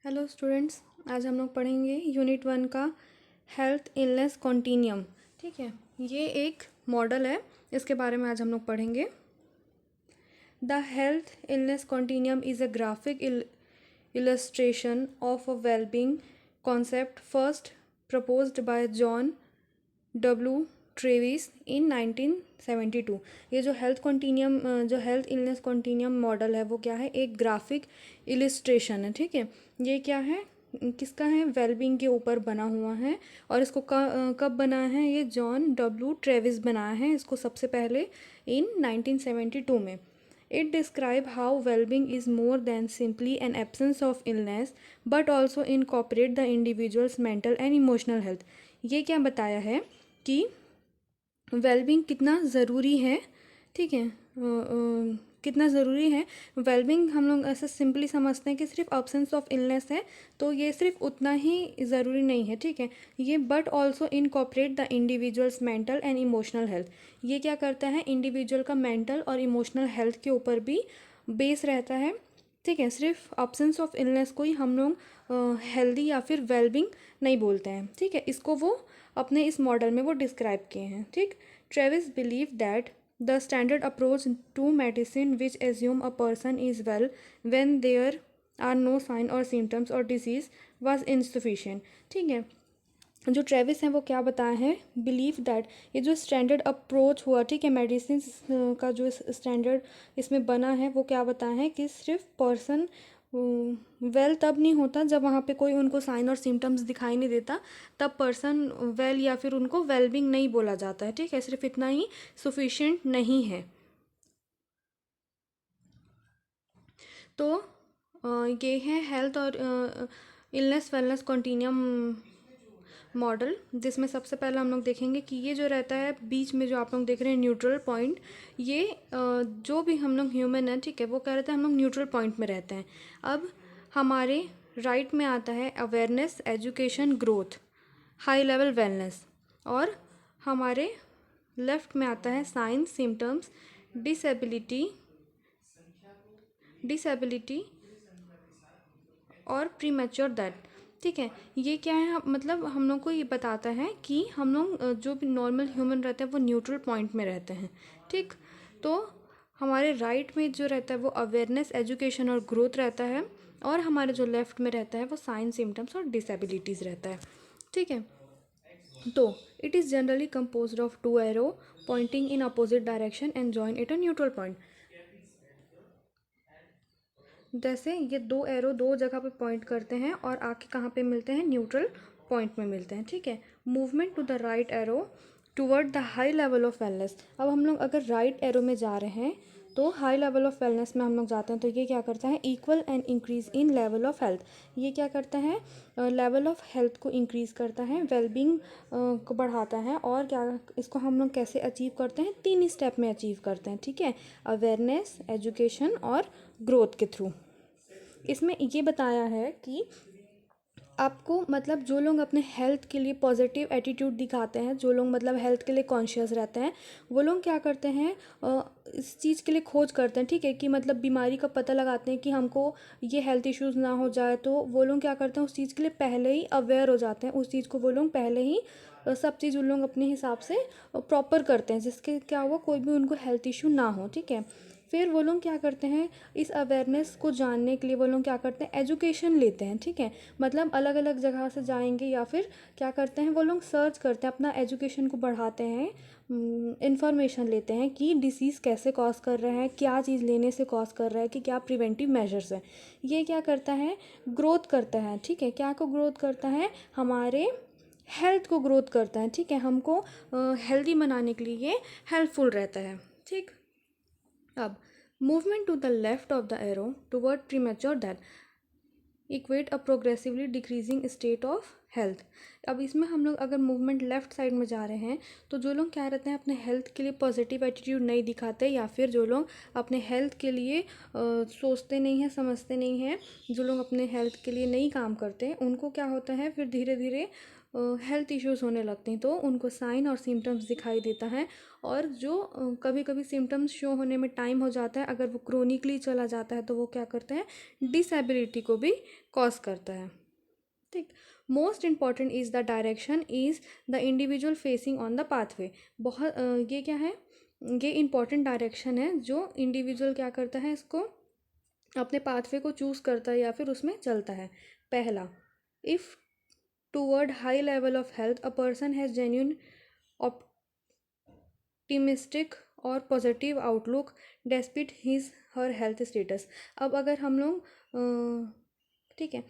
Hello students, आज हम लोग पढ़ेंगे यूनिट 1 का हेल्थ इलनेस कॉन्टिन्यूम। ठीक है, ये एक मॉडल है, इसके बारे में आज हम लोग पढ़ेंगे। The health illness continuum is a graphic illustration of a well-being concept first proposed by John W. Travis in 1972। ये जो हेल्थ इलनेस कॉन्टिन्यूम मॉडल है वो क्या है, एक ग्राफिक इलिस्ट्रेशन है। ठीक है, ये क्या है, किसका है, वेलबींग के ऊपर बना हुआ है। और इसको कब बनाया है, ये जॉन डब्ल्यू ट्रेविस बनाया है इसको सबसे पहले इन 1972 में। It describes how well-being is more than simply an absence of illness, but also incorporate the individual's mental and emotional health। ये क्या बताया है कि वेलबींग कितना ज़रूरी है। ठीक है, कितना ज़रूरी है वेलबींग। हम लोग ऐसा सिंपली समझते हैं कि सिर्फ अब्सेंस ऑफ इलनेस है, तो ये सिर्फ उतना ही ज़रूरी नहीं है। ठीक है, ये but also incorporate the individuals mental and emotional health. ये क्या करता है, इंडिविजुअल का मेंटल और इमोशनल हेल्थ के ऊपर भी बेस रहता है। ठीक है, सिर्फ अब्सेंस ऑफ इलनेस को ही हम लोग हेल्दी या फिर वेलबींग नहीं बोलते हैं। ठीक है, इसको वो अपने इस मॉडल में वो डिस्क्राइब किए हैं। ठीक, Travis believe that the standard approach to medicine which assume a person is well when there are no sign और सिम्टम्स और डिजीज़ वाज इनसफिशिएंट। ठीक है, जो ट्रेविस हैं वो क्या बताए हैं, बिलीव दैट ये जो स्टैंडर्ड अप्रोच हुआ, ठीक है, मेडिसिन का जो स्टैंडर्ड इसमें बना है वो क्या बताया है कि सिर्फ पर्सन वेल तब नहीं होता जब वहाँ पे कोई उनको साइन और सिम्टम्स दिखाई नहीं देता, तब पर्सन वेल या फिर उनको वेलबींग नहीं बोला जाता है। ठीक है, सिर्फ इतना ही सफिशिएंट नहीं है। तो ये है हेल्थ और इलनेस वेलनेस कॉन्टिन्यूम मॉडल, जिसमें सबसे पहले हम लोग देखेंगे कि ये जो रहता है बीच में जो आप लोग देख रहे हैं न्यूट्रल पॉइंट, ये जो भी हम लोग ह्यूमन है, ठीक है, वो कह रहे थे हम लोग न्यूट्रल पॉइंट में रहते हैं। अब हमारे राइट में आता है awareness, education, growth, high level wellness. और हमारे लेफ्ट में आता है साइंस, सिम्टम्स, डिसेबिलिटी डिसेबिलिटी और प्री मैच्योर दैट। ठीक है, ये क्या है, मतलब हम लोग को ये बताता है कि हम लोग जो भी नॉर्मल ह्यूमन रहते हैं वो न्यूट्रल पॉइंट में रहते हैं। ठीक, तो हमारे राइट में जो रहता है वो अवेयरनेस, एजुकेशन और ग्रोथ रहता है, और हमारे जो लेफ्ट में रहता है वो साइंस, सिम्टम्स और डिसेबिलिटीज़ रहता है। ठीक है, तो it is generally composed of two arrow pointing in opposite direction and join at a neutral point. जैसे ये दो एरो दो जगह पे पॉइंट करते हैं और आके कहाँ पे मिलते हैं, न्यूट्रल पॉइंट में मिलते हैं। ठीक है, movement to the right arrow toward the high level of wellness. अब हम लोग अगर राइट एरो में जा रहे हैं तो हाई लेवल ऑफ वेलनेस में हम लोग जाते हैं, तो ये क्या करता है, equal and increase in level of health. ये क्या करता है, लेवल ऑफ हेल्थ को इंक्रीज़ करता है, वेलबींग को बढ़ाता है। और क्या इसको हम लोग कैसे अचीव करते हैं, 3 स्टेप में अचीव करते हैं। ठीक है, अवेयरनेस, एजुकेशन और ग्रोथ के थ्रू। इसमें ये बताया है कि आपको, मतलब जो लोग अपने हेल्थ के लिए पॉजिटिव एटीट्यूड दिखाते हैं, जो लोग मतलब हेल्थ के लिए कॉन्शियस रहते हैं, वो लोग क्या करते हैं, इस चीज़ के लिए खोज करते हैं। ठीक है, कि मतलब बीमारी का पता लगाते हैं कि हमको ये हेल्थ इश्यूज़ ना हो जाए, तो वो लोग क्या करते हैं, उस चीज़ के लिए पहले ही अवेयर हो जाते हैं, उस चीज़ को वो लोग पहले ही सब चीज़ उन लोग अपने हिसाब से प्रॉपर करते हैं, जिसके क्या हुआ, कोई भी उनको हेल्थ इशू ना हो। ठीक है, फिर वो लोग क्या करते हैं, इस अवेयरनेस को जानने के लिए वो लोग क्या करते हैं, एजुकेशन लेते हैं। ठीक है, मतलब अलग अलग जगह से जाएंगे या फिर क्या करते हैं, वो लोग सर्च करते हैं, अपना एजुकेशन को बढ़ाते हैं, इंफॉर्मेशन लेते हैं कि डिसीज़ कैसे कॉज कर रहा है, क्या चीज़ लेने से कॉज कर रहा है, कि क्या प्रिवेंटिव मेजर्स हैं। ये क्या करता है, ग्रोथ करता है। ठीक है, क्या को ग्रोथ करता है, हमारे हेल्थ को ग्रोथ करता है। ठीक है, हमको हेल्दी बनाने के लिए ये हेल्पफुल रहता है। ठीक, अब movement to the left of the arrow toward premature death equate a progressively decreasing state of health. अब इसमें हम लोग अगर मूवमेंट लेफ्ट साइड में जा रहे हैं, तो जो लोग क्या रहते हैं, अपने हेल्थ के लिए पॉजिटिव एटीट्यूड नहीं दिखाते, या फिर जो लोग अपने हेल्थ के लिए सोचते नहीं हैं, समझते नहीं हैं, जो लोग अपने हेल्थ के लिए नहीं काम करते, उनको क्या होता है, फिर धीरे धीरे हेल्थ इश्यूज़ होने लगते हैं, तो उनको साइन और सिम्टम्स दिखाई देता है। और जो कभी कभी सिम्टम्स शो होने में टाइम हो जाता है, अगर वो क्रोनिकली चला जाता है तो वो क्या करते हैं, डिसेबिलिटी को भी कॉज करता है। ठीक। Most important is the direction is the individual facing on the pathway. बहुत ये क्या है, ये इंपॉर्टेंट डायरेक्शन है जो इंडिविजुअल क्या करता है, इसको अपने पाथवे को चूज़ करता है या फिर उसमें चलता है। पहला, if toward high level of health a person has genuine optimistic और positive outlook despite his her health status. अब अगर हम लोग ठीक है,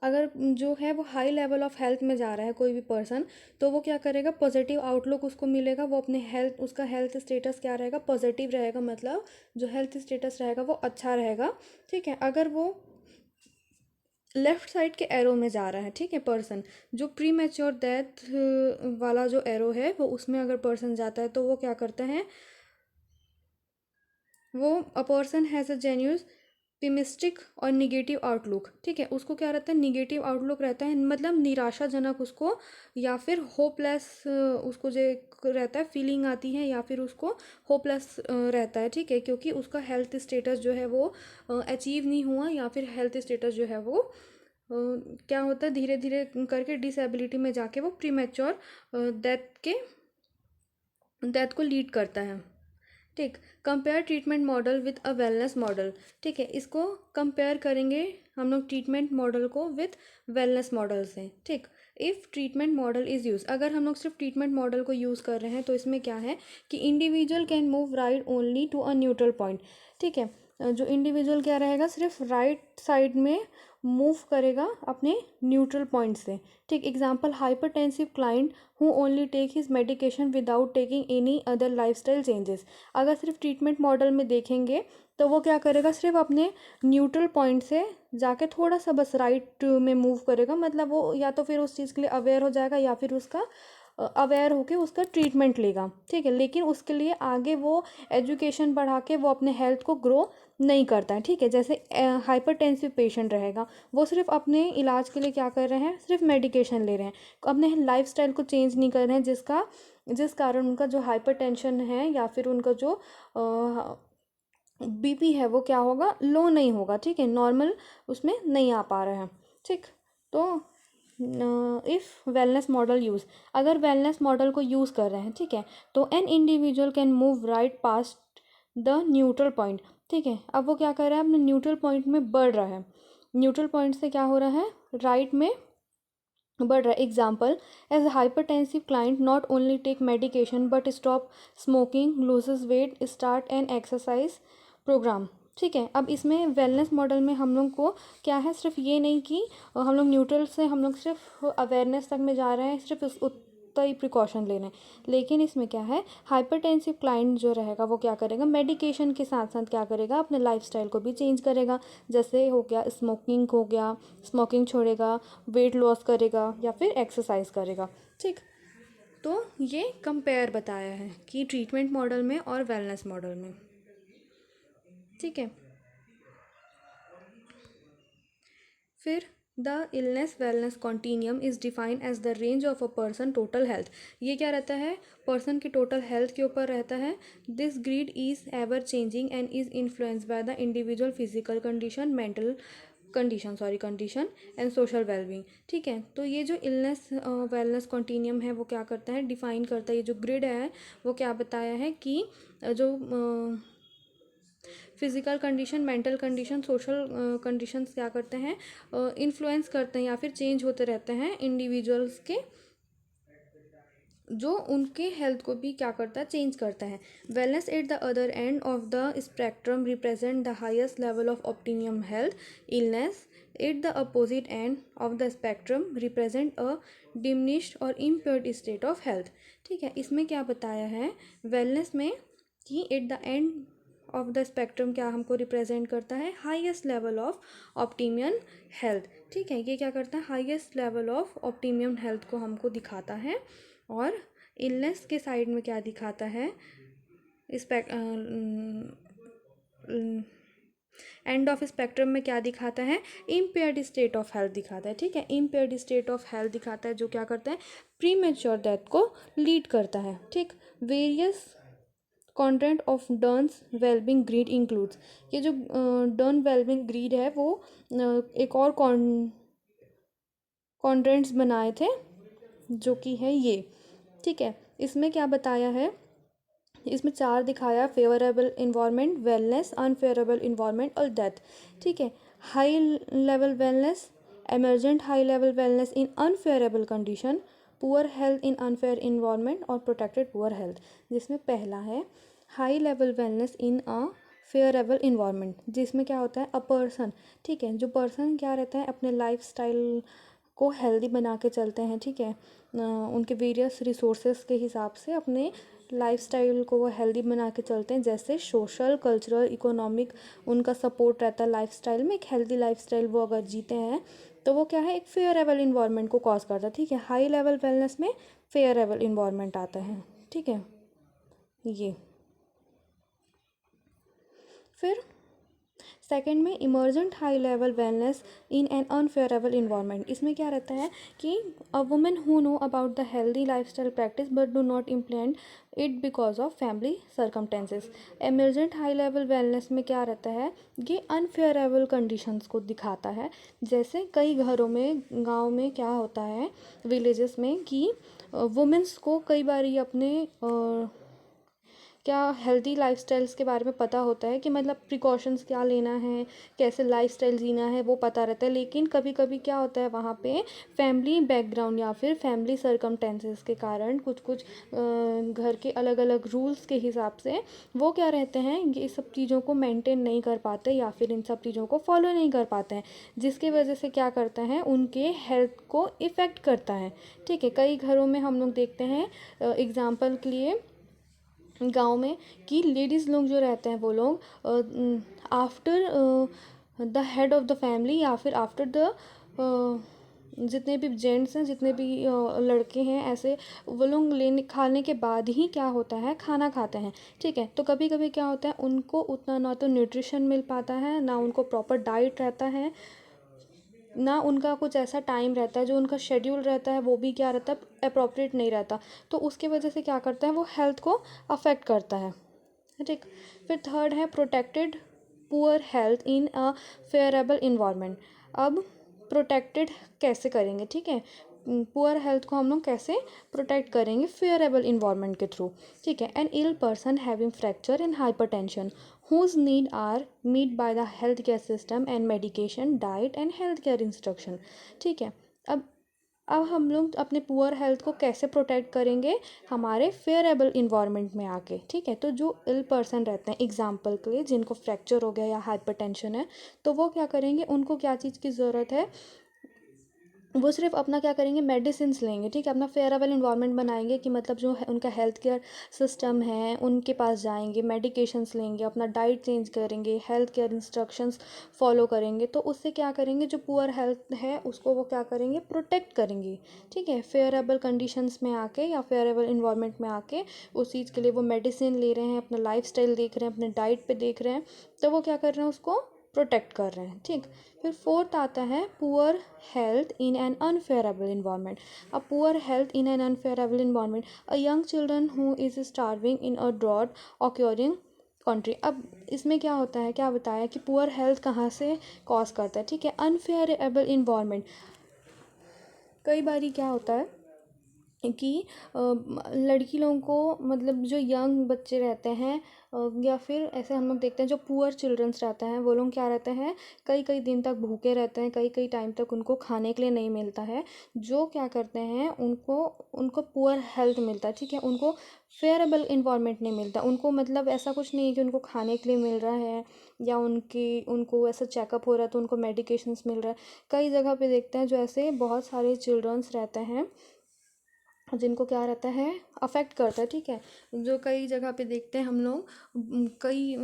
अगर जो है वो हाई लेवल ऑफ हेल्थ में जा रहा है कोई भी पर्सन, तो वो क्या करेगा, पॉजिटिव आउटलुक उसको मिलेगा, वो अपने हेल्थ, उसका हेल्थ स्टेटस क्या रहेगा, पॉजिटिव रहेगा, मतलब जो हेल्थ स्टेटस रहेगा वो अच्छा रहेगा। ठीक है। अगर वो लेफ्ट साइड के एरो में जा रहा है, ठीक है, पर्सन, जो प्री मैच्योर डेथ वाला जो एरो है वो उसमें अगर पर्सन जाता है तो वो क्या करते हैं, वो a person has a genuine pessimistic और निगेटिव आउटलुक। ठीक है, उसको क्या रहता है, निगेटिव आउटलुक रहता है, मतलब निराशाजनक उसको, या फिर होपलेस उसको जो रहता है, फीलिंग आती है, या फिर उसको होपलेस रहता है। ठीक है, क्योंकि उसका हेल्थ स्टेटस जो है वो अचीव नहीं हुआ, या फिर हेल्थ स्टेटस जो है वो क्या होता है, धीरे धीरे करके डिसेबिलिटी में जाके वो प्रीमेच्योर डेथ को लीड करता है। ठीक। Compare treatment model with a wellness model. ठीक है, इसको कंपेयर करेंगे हम लोग ट्रीटमेंट मॉडल को विथ वेलनेस मॉडल से। ठीक। If treatment model is use, अगर हम लोग सिर्फ ट्रीटमेंट मॉडल को यूज़ कर रहे हैं तो इसमें क्या है कि individual can move right only to a neutral point. ठीक है, जो इंडिविजुअल क्या रहेगा, सिर्फ राइट साइड में मूव करेगा अपने न्यूट्रल पॉइंट से। ठीक। Example, hypertensive client who only take his medication without taking any other lifestyle changes. अगर सिर्फ ट्रीटमेंट मॉडल में देखेंगे तो वो क्या करेगा, सिर्फ अपने न्यूट्रल पॉइंट से जाके थोड़ा सा बस राइट में मूव करेगा, मतलब वो या तो फिर उस चीज़ के लिए अवेयर हो जाएगा या फिर उसका अवेयर होके उसका ट्रीटमेंट लेगा। ठीक है, लेकिन उसके लिए आगे वो एजुकेशन बढ़ा के वो अपने हेल्थ को ग्रो नहीं करता है। ठीक है, जैसे हाइपरटेंसिव पेशेंट रहेगा, वो सिर्फ अपने इलाज के लिए क्या कर रहे हैं, सिर्फ मेडिकेशन ले रहे हैं, अपने लाइफस्टाइल को चेंज नहीं कर रहे हैं, जिस कारण उनका जो हाइपरटेंशन है या फिर उनका जो बीपी है वो क्या होगा, लो नहीं होगा। ठीक है, नॉर्मल उसमें नहीं आ पा रहा है। ठीक। तो इफ़ वेलनेस मॉडल यूज़, अगर वेलनेस मॉडल को यूज़ कर रहे हैं, ठीक है, तो an individual can move right past the neutral point. ठीक है, अब वो क्या कर रहा है, अपने न्यूट्रल पॉइंट में बढ़ रहा है, न्यूट्रल पॉइंट से क्या हो रहा है, राइट में बढ़ रहा है। Example, as hypertensive client not only take medication but stop smoking, loses weight, start an exercise programme. ठीक है, अब इसमें वेलनेस मॉडल में हम लोग को क्या है, सिर्फ ये नहीं कि हम लोग न्यूट्रल से हम लोग सिर्फ अवेयरनेस तक में जा रहे हैं, सिर्फ उतना ही प्रिकॉशन ले रहे हैं, लेकिन इसमें क्या है, हाइपरटेंसिव क्लाइंट जो रहेगा वो क्या करेगा, मेडिकेशन के साथ साथ क्या करेगा, अपने लाइफस्टाइल को भी चेंज करेगा। जैसे हो गया स्मोकिंग, हो गया स्मोकिंग छोड़ेगा, वेट लॉस करेगा या फिर एक्सरसाइज करेगा। ठीक। तो ये कंपेयर बताया है कि ट्रीटमेंट मॉडल में और वेलनेस मॉडल में। ठीक है, फिर the illness wellness continuum is defined as the range of a person total health. ये क्या रहता है, पर्सन की टोटल हेल्थ के ऊपर रहता है। This grid is ever changing and is influenced by the individual physical condition, mental condition and social wellbeing. ठीक है, तो ये जो इलनेस वेलनेस कॉन्टीन्यूम है वो क्या करता है, डिफाइन करता है। ये जो ग्रिड है वो क्या बताया है कि जो physical condition, mental condition, social conditions क्या करते हैं, इन्फ्लुएंस करते हैं या फिर चेंज होते रहते हैं इंडिविजुअल्स के, जो उनके हेल्थ को भी क्या करता है, चेंज करता है। Wellness at the other end of the spectrum represent the highest level of optimum health. Illness at the opposite end of the spectrum represent a diminished और इम्प्योर्ड स्टेट ऑफ हेल्थ। ठीक है, इसमें क्या बताया है वेलनेस में कि at the end of the spectrum क्या हमको रिप्रेजेंट करता है, हाईएस्ट लेवल ऑफ ऑप्टिमियम हेल्थ। ठीक है, ये क्या करता है, हाईएस्ट लेवल ऑफ ऑप्टिमियम हेल्थ को हमको दिखाता है। और इलनेस के साइड में क्या दिखाता है, एंड ऑफ स्पेक्ट्रम में क्या दिखाता है, इम्पेयर्ड स्टेट ऑफ हेल्थ दिखाता है, ठीक है, इम्पेयर्ड स्टेट ऑफ हेल्थ दिखाता है जो क्या करता है, प्री मेच्योर डेथ को लीड करता है, ठीक। Various content of Dunn's wellbeing grid includes, ये जो डर्न वेलबिंग ग्रीड है वो एक और कंटेंट्स बनाए थे जो कि है ये, ठीक है। इसमें क्या बताया है, इसमें 4 दिखाया, favourable environment, wellness, unfavourable environment और डेथ, ठीक है। High level wellness, emergent high level wellness in unfavourable condition, poor health in unfair environment और प्रोटेक्टेड पुअर हेल्थ। जिसमें पहला है high level wellness in a favourable environment, जिसमें क्या होता है, अ पर्सन, ठीक है, जो पर्सन क्या रहता है अपने लाइफ स्टाइल को हेल्दी बना के चलते हैं, ठीक है, उनके वेरियस रिसोर्सेज के हिसाब से अपने लाइफस्टाइल को वो हेल्दी बना के चलते हैं, जैसे सोशल, कल्चरल, इकोनॉमिक उनका सपोर्ट रहता है लाइफस्टाइल में, एक हेल्दी लाइफस्टाइल वो अगर जीते हैं तो वो क्या है, एक फेयरेबल इन्वायरमेंट को कॉज करता है, ठीक है। हाई लेवल वेलनेस में फेयरेबल इन्वायरमेंट आता है, ठीक है। ये फिर सेकंड में emergent high level wellness in an unfavourable environment, इसमें क्या रहता है कि a women who know about the healthy lifestyle practice but do not implement it because of family circumstances. Emergent high level wellness में क्या रहता है, ये अनफेवरेबल कंडीशंस को दिखाता है, जैसे कई घरों में, गाँव में क्या होता है, विलेजेस में, कि वुमेन्स को कई बार ये अपने क्या हेल्दी लाइफस्टाइल्स के बारे में पता होता है, कि मतलब प्रिकॉशंस क्या लेना है, कैसे लाइफस्टाइल जीना है, वो पता रहता है, लेकिन कभी कभी क्या होता है वहाँ पे फैमिली बैकग्राउंड या फिर फैमिली सर्कमटेंसेस के कारण कुछ कुछ घर के अलग अलग रूल्स के हिसाब से वो क्या रहते हैं, ये सब चीज़ों को मेंटेन नहीं कर पाते या फिर इन सब चीज़ों को फॉलो नहीं कर पाते हैं, जिसकी वजह से क्या करता है, उनके हेल्थ को इफ़ेक्ट करता है, ठीक है। कई घरों में हम लोग देखते हैं, एग्जाम्पल के लिए गांव में, कि लेडीज़ लोग जो रहते हैं वो लोग after the head of the family या फिर आफ्टर द जितने भी जेंट्स हैं, जितने भी लड़के हैं, ऐसे वो लोग लेने खाने के बाद ही क्या होता है, खाना खाते हैं, ठीक है। तो कभी कभी क्या होता है, उनको उतना ना तो न्यूट्रिशन मिल पाता है, ना उनको प्रॉपर डाइट रहता है, ना उनका कुछ ऐसा टाइम रहता है, जो उनका शेड्यूल रहता है वो भी क्या रहता है, अप्रोप्रिएट नहीं रहता, तो उसके वजह से क्या करता है, वो हेल्थ को अफेक्ट करता है, ठीक। फिर थर्ड है प्रोटेक्टेड पुअर हेल्थ इन अ फेयरेबल इन्वायरमेंट। अब प्रोटेक्टेड कैसे करेंगे, ठीक है, पुअर हेल्थ को हम लोग कैसे प्रोटेक्ट करेंगे, फेयरेबल इन्वायरमेंट के थ्रू, ठीक है। An ill person having fracture and hypertension whose need are met by the healthcare system and medication, diet and healthcare instruction, ठीक है। अब हम लोग अपने पुअर हेल्थ को कैसे प्रोटेक्ट करेंगे, हमारे फेयरेबल इन्वायरमेंट में आके, ठीक है। तो जो इल पर्सन रहते हैं, एग्जाम्पल के लिए जिनको फ्रैक्चर हो गया या हाइपरटेंशन है, तो वो क्या करेंगे, उनको क्या चीज़ की ज़रूरत है, वो सिर्फ अपना क्या करेंगे, मेडिसिन लेंगे, ठीक है, अपना फेयरेबल इन्वायरमेंट बनाएंगे, कि मतलब जो है उनका हेल्थ केयर सिस्टम है उनके पास जाएंगे, मेडिकेशंस लेंगे, अपना डाइट चेंज करेंगे, हेल्थ केयर इंस्ट्रक्शंस फॉलो करेंगे, तो उससे क्या करेंगे, जो पुअर हेल्थ है उसको वो क्या करेंगे, प्रोटेक्ट करेंगे, ठीक है, फेयरेबल कंडीशंस में आके या फेयरेबल इन्वायरमेंट में आके। उस चीज़ के लिए वो मेडिसिन ले रहे हैं, अपना लाइफ देख रहे हैं, अपने डाइट पे देख रहे हैं, तो वो क्या कर रहे हैं, उसको प्रोटेक्ट कर रहे हैं, ठीक। फिर फोर्थ आता है poor health in an unfavourable environment. A poor health in an unfavourable environment, a young children who is starving in a drought occurring country. अब इसमें क्या होता है, क्या बताया कि पुअर हेल्थ कहाँ से कॉज करता है, ठीक है, अनफेयरेबल इन्वायरमेंट। कई बारी क्या होता है कि लड़की लोगों को, मतलब जो यंग बच्चे रहते हैं, या फिर ऐसे हम लोग देखते हैं जो पुअर चिल्ड्रंस रहते हैं, वो लोग क्या रहते हैं, कई कई दिन तक भूखे रहते हैं, कई कई टाइम तक उनको खाने के लिए नहीं मिलता है, जो क्या करते हैं, उनको उनको पुअर हेल्थ मिलता है, ठीक है, उनको फेयरेबल इन्वायरमेंट नहीं मिलता, उनको मतलब ऐसा कुछ नहीं है कि उनको खाने के लिए मिल रहा है, या उनको ऐसा चेकअप हो रहा है तो उनको मेडिकेशंस मिल रहा है। कई जगह पे देखते हैं जो ऐसे बहुत सारे चिल्ड्रंस रहते हैं जिनको क्या रहता है, अफेक्ट करता है, ठीक है। जो कई जगह पे देखते हैं हम लोग, कई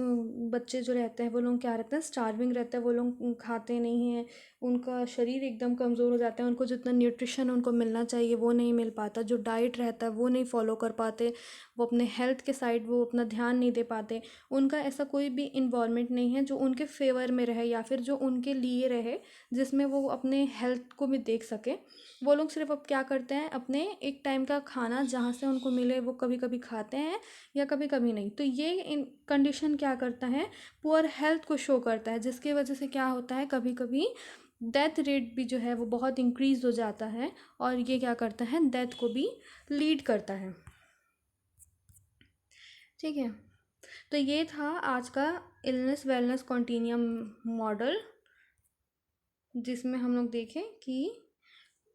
बच्चे जो रहते हैं वो लोग क्या रहते हैं, स्टार्विंग रहते हैं, वो लोग खाते नहीं हैं, उनका शरीर एकदम कमज़ोर हो जाता है, उनको जितना न्यूट्रिशन उनको मिलना चाहिए वो नहीं मिल पाता, जो डाइट रहता है वो नहीं फॉलो कर पाते, वो अपने हेल्थ के साइड वो अपना ध्यान नहीं दे पाते, उनका ऐसा कोई भी इन्वायरमेंट नहीं है जो उनके फेवर में रहे या फिर जो उनके लिए रहे, जिसमें वो अपने हेल्थ को भी देख सके। वो लोग सिर्फ अब क्या करते हैं, अपने एक टाइम का खाना जहाँ से उनको मिले वो कभी कभी खाते हैं या कभी कभी नहीं। तो ये इन कंडीशन क्या करता है, पुअर हेल्थ को शो करता है, जिसकी वजह से क्या होता है, कभी कभी डेथ रेट भी जो है वो बहुत इंक्रीज हो जाता है, और ये क्या करता है, डेथ को भी लीड करता है, ठीक है। तो ये था आज का इलनेस वेलनेस कॉन्टिन्यूम मॉडल, जिसमें हम लोग देखें कि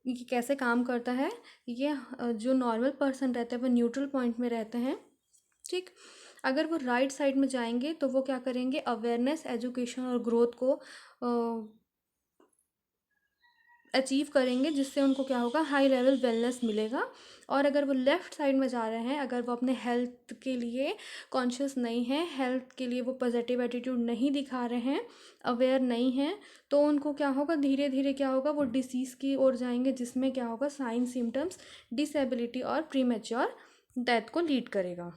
ये कैसे काम करता है। ये जो नॉर्मल पर्सन रहते हैं वो न्यूट्रल पॉइंट में रहते हैं, ठीक। अगर वो राइट साइड में जाएंगे तो वो क्या करेंगे, अवेयरनेस, एजुकेशन और ग्रोथ को अचीव करेंगे, जिससे उनको क्या होगा, हाई लेवल वेलनेस मिलेगा। और अगर वो लेफ़्ट साइड में जा रहे हैं, अगर वो अपने हेल्थ के लिए कॉन्शियस नहीं है, हेल्थ के लिए वो पॉजिटिव एटीट्यूड नहीं दिखा रहे हैं, अवेयर नहीं हैं, तो उनको क्या होगा, धीरे धीरे क्या होगा, वो डिसीज़ की ओर जाएंगे, जिसमें क्या होगा, साइन सिम्टम्स, डिसेबिलिटी और प्रीमेच्योर डेथ को लीड करेगा।